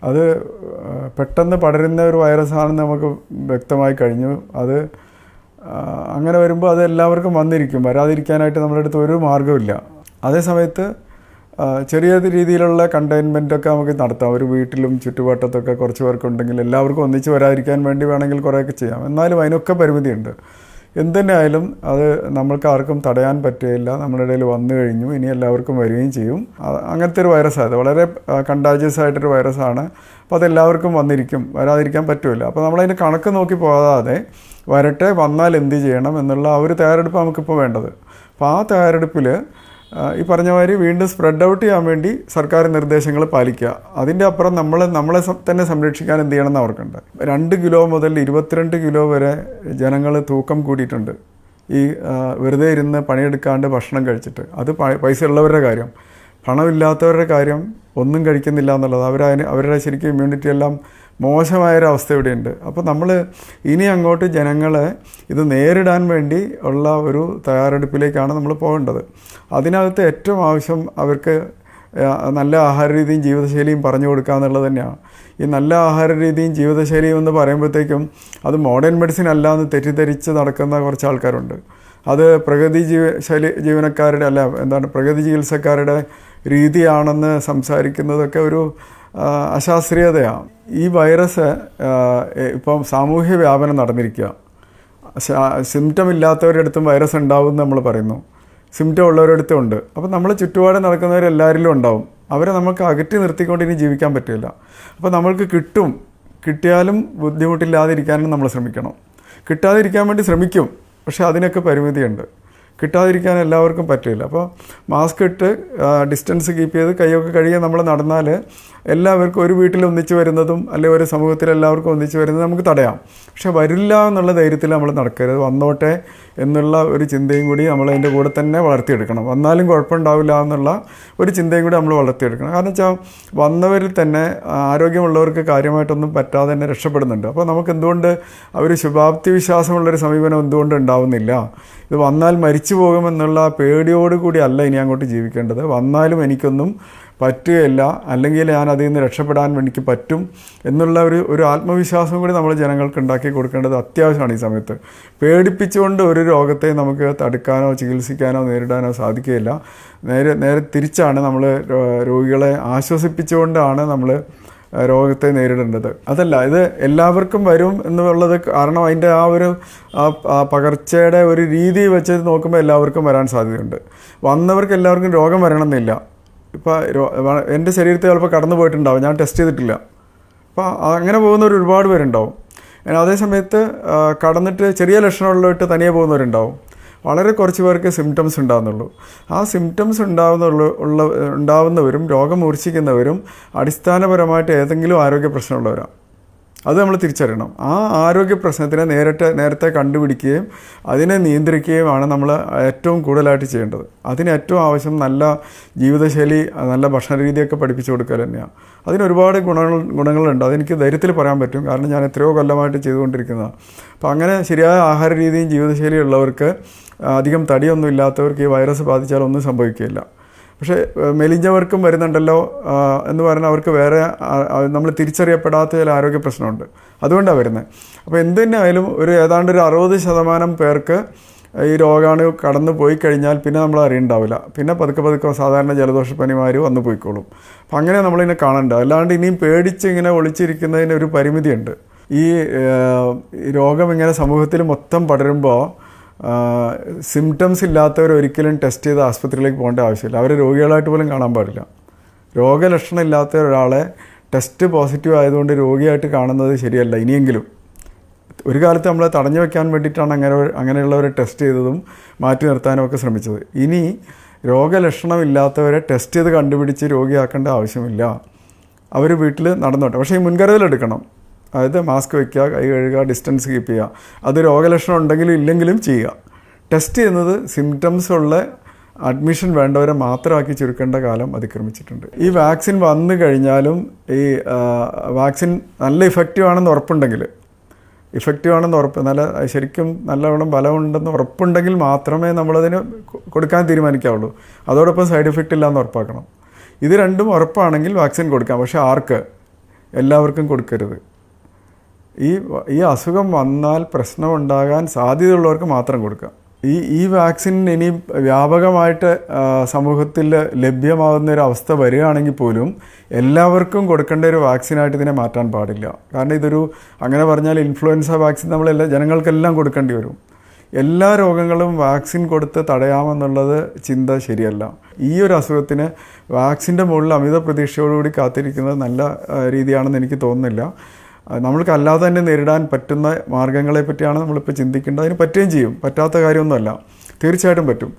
അത് പെട്ടെന്ന് പടരുന്ന ഒരു വൈറസാണെന്ന് നമുക്ക് വ്യക്തമായി കഴിഞ്ഞു. അത് അങ്ങനെ വരുമ്പോൾ അത് എല്ലാവർക്കും വന്നിരിക്കും. വരാതിരിക്കാനായിട്ട് നമ്മുടെ അടുത്ത് ഒരു മാർഗ്ഗമില്ല. അതേസമയത്ത് ചെറിയ രീതിയിലുള്ള കണ്ടെയ്ൻമെൻറ്റൊക്കെ നമുക്ക് നടത്താം. ഒരു വീട്ടിലും ചുറ്റുവട്ടത്തൊക്കെ കുറച്ച് പേർക്കുണ്ടെങ്കിൽ എല്ലാവർക്കും ഒന്നിച്ച് വരാതിരിക്കാൻ വേണ്ടി വേണമെങ്കിൽ കുറേയൊക്കെ ചെയ്യാം. എന്നാലും അതിനൊക്കെ പരിമിതിയുണ്ട്. എന്തുതന്നെ ആയാലും അത് നമ്മൾക്ക് ആർക്കും തടയാൻ പറ്റുകയില്ല. നമ്മുടെ ഇടയിൽ വന്നു കഴിഞ്ഞു, ഇനി എല്ലാവർക്കും വരികയും ചെയ്യും. അങ്ങനത്തെ ഒരു വൈറസാണ്. അത് വളരെ കണ്ടാജിയസ് ആയിട്ടൊരു വൈറസാണ്. അപ്പോൾ അതെല്ലാവർക്കും വന്നിരിക്കും, വരാതിരിക്കാൻ പറ്റുമില്ല. അപ്പോൾ നമ്മളതിന് കണക്ക് നോക്കി പോകാതെ വരട്ടെ, വന്നാൽ എന്ത് ചെയ്യണം എന്നുള്ള ആ ഒരു തയ്യാറെടുപ്പ് നമുക്കിപ്പോൾ വേണ്ടത്. അപ്പോൾ ആ തയ്യാറെടുപ്പിൽ ഈ പറഞ്ഞ മാതിരി വീണ്ടും സ്പ്രെഡ് ഔട്ട് ചെയ്യാൻ വേണ്ടി സർക്കാർ നിർദ്ദേശങ്ങൾ പാലിക്കുക. അതിൻ്റെ അപ്പുറം നമ്മളെ തന്നെ സംരക്ഷിക്കാൻ എന്ത് ചെയ്യണമെന്ന് അവർക്കുണ്ട്. 2 കിലോ മുതൽ 22 കിലോ വരെ ജനങ്ങൾ തൂക്കം കൂടിയിട്ടുണ്ട് ഈ വെറുതെ ഇരുന്ന് പണിയെടുക്കാണ്ട് ഭക്ഷണം കഴിച്ചിട്ട്. അത് പൈസ ഉള്ളവരുടെ കാര്യം. പണമില്ലാത്തവരുടെ കാര്യം ഒന്നും കഴിക്കുന്നില്ല എന്നുള്ളത്. അവരുടെ ശരിക്കും ഇമ്മ്യൂണിറ്റി എല്ലാം മോശമായൊരവസ്ഥ ഇവിടെയുണ്ട്. അപ്പോൾ നമ്മൾ ഇനി അങ്ങോട്ട് ജനങ്ങളെ ഇത് നേരിടാൻ വേണ്ടി ഉള്ള ഒരു തയ്യാറെടുപ്പിലേക്കാണ് നമ്മൾ പോകേണ്ടത്. അതിനകത്ത് ഏറ്റവും ആവശ്യം അവർക്ക് നല്ല ആഹാര രീതിയും ജീവിതശൈലിയും പറഞ്ഞു കൊടുക്കുക എന്നുള്ളത് തന്നെയാണ്. ഈ നല്ല ആഹാര രീതിയും ജീവിതശൈലിയും എന്ന് പറയുമ്പോഴത്തേക്കും അത് മോഡേൺ മെഡിസിൻ അല്ല എന്ന് തെറ്റിദ്ധരിച്ച് നടക്കുന്ന കുറച്ച് ആൾക്കാരുണ്ട്. അത് പ്രകൃതി ജീവനക്കാരുടെ പ്രകൃതി ചികിത്സക്കാരുടെ രീതിയാണെന്ന് സംസാരിക്കുന്നതൊക്കെ ഒരു അശാസ്ത്രീയതയാണ്. ഈ വൈറസ് ഇപ്പം സാമൂഹ്യ വ്യാപനം നടന്നിരിക്കുക. സിംറ്റം ഇല്ലാത്തവരുടെ അടുത്തും വൈറസ് ഉണ്ടാവും എന്ന് നമ്മൾ പറയുന്നു. സിംറ്റം ഉള്ളവരുടെ അടുത്തും ഉണ്ട്. അപ്പോൾ നമ്മൾ ചുറ്റുപാട് നടക്കുന്നവരെല്ലാവരിലും ഉണ്ടാവും. അവരെ നമുക്ക് അകറ്റി നിർത്തിക്കൊണ്ട് ഇനി ജീവിക്കാൻ പറ്റില്ല. അപ്പോൾ നമ്മൾക്ക് കിട്ടിയാലും ബുദ്ധിമുട്ടില്ലാതിരിക്കാനും നമ്മൾ ശ്രമിക്കണം. കിട്ടാതിരിക്കാൻ വേണ്ടി ശ്രമിക്കും, പക്ഷേ അതിനൊക്കെ പരിമിതിയുണ്ട്. കിട്ടാതിരിക്കാൻ എല്ലാവർക്കും പറ്റില്ല. അപ്പോൾ മാസ്ക് ഇട്ട് ഡിസ്റ്റൻസ് കീപ്പ് ചെയ്ത് കൈയൊക്കെ കഴുകി നമ്മൾ നടന്നാൽ എല്ലാവർക്കും ഒരു വീട്ടിൽ ഒന്നിച്ച് വരുന്നതും അല്ലെങ്കിൽ ഒരു സമൂഹത്തിൽ എല്ലാവർക്കും ഒന്നിച്ച് വരുന്നത് നമുക്ക് തടയാം. പക്ഷെ വരില്ല എന്നുള്ള ധൈര്യത്തിൽ നമ്മൾ നടക്കരുത്. വന്നോട്ടെ എന്നുള്ള ഒരു ചിന്തയും കൂടി നമ്മൾ അതിൻ്റെ കൂടെ തന്നെ വളർത്തിയെടുക്കണം. വന്നാലും കുഴപ്പമുണ്ടാവില്ല എന്നുള്ള ഒരു ചിന്തയും കൂടി നമ്മൾ വളർത്തിയെടുക്കണം. കാരണം വെച്ചാൽ വന്നവരിൽ തന്നെ ആരോഗ്യമുള്ളവർക്ക് കാര്യമായിട്ടൊന്നും പറ്റാതെ തന്നെ രക്ഷപ്പെടുന്നുണ്ട്. അപ്പോൾ നമുക്ക് എന്തുകൊണ്ട് അവർ ശുഭാപ്തി വിശ്വാസമുള്ളൊരു സമീപനം എന്തുകൊണ്ട് ഉണ്ടാവുന്നില്ല? ഇത് വന്നാൽ മരിച്ചു പോകുമെന്നുള്ള പേടിയോടുകൂടി അല്ല ഇനി അങ്ങോട്ട് ജീവിക്കേണ്ടത്. വന്നാലും എനിക്കൊന്നും പറ്റുകയില്ല, അല്ലെങ്കിൽ ഞാൻ അതിൽ നിന്ന് രക്ഷപ്പെടാൻ എനിക്ക് പറ്റും എന്നുള്ള ഒരു ആത്മവിശ്വാസം കൂടി നമ്മൾ ജനങ്ങൾക്ക് ഉണ്ടാക്കി കൊടുക്കേണ്ടത് അത്യാവശ്യമാണ് ഈ സമയത്ത്. പേടിപ്പിച്ചുകൊണ്ട് ഒരു രോഗത്തെ നമുക്ക് തടുക്കാനോ ചികിത്സിക്കാനോ നേരിടാനോ സാധിക്കുകയില്ല. നേരെ തിരിച്ചാണ് നമ്മൾ രോഗികളെ ആശ്വസിപ്പിച്ചുകൊണ്ടാണ് നമ്മൾ രോഗത്തെ നേരിടേണ്ടത്. അതല്ല, ഇത് എല്ലാവർക്കും വരും എന്നുള്ളത് കാരണം അതിൻ്റെ ആ ഒരു പകർച്ചയുടെ ഒരു രീതി വെച്ച് നോക്കുമ്പോൾ എല്ലാവർക്കും വരാൻ സാധ്യതയുണ്ട്. വന്നവർക്ക് എല്ലാവർക്കും രോഗം വരണമെന്നില്ല. ഇപ്പോൾ എൻ്റെ ശരീരത്തിൽ ചിലപ്പോൾ കടന്നു പോയിട്ടുണ്ടാവും, ഞാൻ ടെസ്റ്റ് ചെയ്തിട്ടില്ല. അപ്പോൾ അങ്ങനെ പോകുന്നവർ ഒരുപാട് പേരുണ്ടാവും. അതേസമയത്ത് കടന്നിട്ട് ചെറിയ ലക്ഷണമുള്ളവട്ട് തനിയെ പോകുന്നവരുണ്ടാവും. വളരെ കുറച്ച് പേർക്ക് സിംറ്റംസ് ഉണ്ടാകുന്നുള്ളൂ. ആ സിംറ്റംസ് ഉണ്ടാവുന്നവരും രോഗം മൂർച്ഛിക്കുന്നവരും അടിസ്ഥാനപരമായിട്ട് ഏതെങ്കിലും ആരോഗ്യ പ്രശ്നമുള്ളവരാണ്. അത് നമ്മൾ തിരിച്ചറിയണം. ആ ആരോഗ്യ പ്രശ്നത്തിനെ നേരത്തെ കണ്ടുപിടിക്കുകയും അതിനെ നിയന്ത്രിക്കുകയുമാണ് നമ്മൾ ഏറ്റവും കൂടുതലായിട്ട് ചെയ്യേണ്ടത്. അതിന് ഏറ്റവും ആവശ്യം നല്ല ജീവിതശൈലി, നല്ല ഭക്ഷണ രീതിയൊക്കെ പഠിപ്പിച്ചു കൊടുക്കുക തന്നെയാണ്. അതിനൊരുപാട് ഗുണങ്ങളുണ്ട്. അതെനിക്ക് ധൈര്യത്തിൽ പറയാൻ പറ്റും, കാരണം ഞാൻ എത്രയോ കൊല്ലമായിട്ട് ചെയ്തുകൊണ്ടിരിക്കുന്നതാണ്. അപ്പോൾ അങ്ങനെ ശരിയായ ആഹാര രീതിയും ജീവിതശൈലിയും ഉള്ളവർക്ക്, അധികം തടിയൊന്നും ഇല്ലാത്തവർക്ക് ഈ വൈറസ് ബാധിച്ചാൽ ഒന്നും സംഭവിക്കുകയില്ല. പക്ഷേ മെലിഞ്ഞവർക്കും വരുന്നുണ്ടല്ലോ എന്ന് പറഞ്ഞാൽ അവർക്ക് വേറെ നമ്മൾ തിരിച്ചറിയപ്പെടാത്ത ചില ആരോഗ്യ പ്രശ്നമുണ്ട്. അതുകൊണ്ടാണ് വരുന്നത്. അപ്പോൾ എന്ത് തന്നെ ആയാലും ഏതാണ്ട് 60% പേർക്ക് ഈ രോഗാണു കടന്നു പോയി കഴിഞ്ഞാൽ പിന്നെ നമ്മൾ അറിയുണ്ടാവില്ല. പിന്നെ പതുക്കെ സാധാരണ ജലദോഷപ്പനിമാർ വന്നു പോയിക്കോളും. അപ്പം അങ്ങനെ നമ്മളിങ്ങനെ കാണണ്ട. അല്ലാണ്ട് ഇനിയും പേടിച്ച് ഇങ്ങനെ ഒളിച്ചിരിക്കുന്നതിന് ഒരു പരിമിതിയുണ്ട്. ഈ രോഗം ഇങ്ങനെ സമൂഹത്തിൽ മൊത്തം പടരുമ്പോൾ സിംറ്റംസ് ഇല്ലാത്തവർ ഒരിക്കലും ടെസ്റ്റ് ചെയ്ത് ആസ്പത്രിയിലേക്ക് പോകേണ്ട ആവശ്യമില്ല. അവരെ രോഗികളായിട്ട് പോലും കാണാൻ പാടില്ല. രോഗലക്ഷണം ഇല്ലാത്ത ഒരാളെ ടെസ്റ്റ് പോസിറ്റീവ് ആയതുകൊണ്ട് രോഗിയായിട്ട് കാണുന്നത് ശരിയല്ല. ഇനിയെങ്കിലും ഒരു കാലത്ത് നമ്മളെ തടഞ്ഞു വെക്കാൻ വേണ്ടിയിട്ടാണ് അങ്ങനെയുള്ളവരെ ടെസ്റ്റ് ചെയ്തതും മാറ്റി നിർത്താനും ഒക്കെ ശ്രമിച്ചത്. ഇനി രോഗലക്ഷണമില്ലാത്തവരെ ടെസ്റ്റ് ചെയ്ത് കണ്ടുപിടിച്ച് രോഗിയാക്കേണ്ട ആവശ്യമില്ല. അവർ വീട്ടിൽ നടന്നോട്ടെ. പക്ഷേ ഈ മുൻകരുതലെടുക്കണം. അതായത് മാസ്ക് വയ്ക്കുക, കൈ കഴുകുക, ഡിസ്റ്റൻസ് കീപ്പ് ചെയ്യുക. അത് രോഗലക്ഷണം ഉണ്ടെങ്കിലും ഇല്ലെങ്കിലും ചെയ്യുക. ടെസ്റ്റ് ചെയ്യുന്നത് സിംറ്റംസ് ഉള്ള അഡ്മിഷൻ വേണ്ടവരെ മാത്രമാക്കി ചുരുക്കേണ്ട കാലം അതിക്രമിച്ചിട്ടുണ്ട്. ഈ വാക്സിൻ വന്നു കഴിഞ്ഞാലും ഈ വാക്സിൻ നല്ല ഇഫക്റ്റീവാണെന്ന് ഉറപ്പുണ്ടെങ്കിൽ, ശരിക്കും നല്ലവണ്ണം ബലമുണ്ടെന്ന് ഉറപ്പുണ്ടെങ്കിൽ മാത്രമേ നമ്മളതിന് കൊടുക്കാൻ തീരുമാനിക്കാവുള്ളൂ. അതോടൊപ്പം സൈഡ് എഫക്റ്റ് ഇല്ലയെന്ന് ഉറപ്പാക്കണം. ഇത് രണ്ടും ഉറപ്പാണെങ്കിൽ വാക്സിൻ കൊടുക്കാം. പക്ഷേ ആർക്ക്? എല്ലാവർക്കും കൊടുക്കരുത്. ഈ അസുഖം വന്നാൽ പ്രശ്നമുണ്ടാകാൻ സാധ്യതയുള്ളവർക്ക് മാത്രം കൊടുക്കുക. ഈ വാക്സിൻ ഇനി വ്യാപകമായിട്ട് സമൂഹത്തിൽ ലഭ്യമാകുന്ന ഒരു അവസ്ഥ വരികയാണെങ്കിൽ പോലും എല്ലാവർക്കും കൊടുക്കേണ്ട ഒരു വാക്സിനായിട്ട് ഇതിനെ മാറ്റാൻ പാടില്ല. കാരണം ഇതൊരു, അങ്ങനെ പറഞ്ഞാൽ ഇൻഫ്ലുവൻസ വാക്സിൻ ജനങ്ങൾക്കെല്ലാം കൊടുക്കേണ്ടി വരും. എല്ലാ രോഗങ്ങളും വാക്സിൻ കൊടുത്ത് തടയാമെന്നുള്ളത് ചിന്ത ശരിയല്ല. ഈ ഒരു അസുഖത്തിന് വാക്സിൻ്റെ മുകളിൽ അമിത പ്രതീക്ഷയോടുകൂടി കാത്തിരിക്കുന്നത് നല്ല രീതിയാണെന്ന് എനിക്ക് തോന്നുന്നില്ല. നമ്മൾക്ക് അല്ലാതെ തന്നെ നേരിടാൻ പറ്റുന്ന മാർഗ്ഗങ്ങളെ പറ്റിയാണ് നമ്മളിപ്പോൾ ചിന്തിക്കേണ്ടത്. അതിന് പറ്റുകയും ചെയ്യും, പറ്റാത്ത കാര്യമൊന്നുമല്ല, തീർച്ചയായിട്ടും പറ്റും.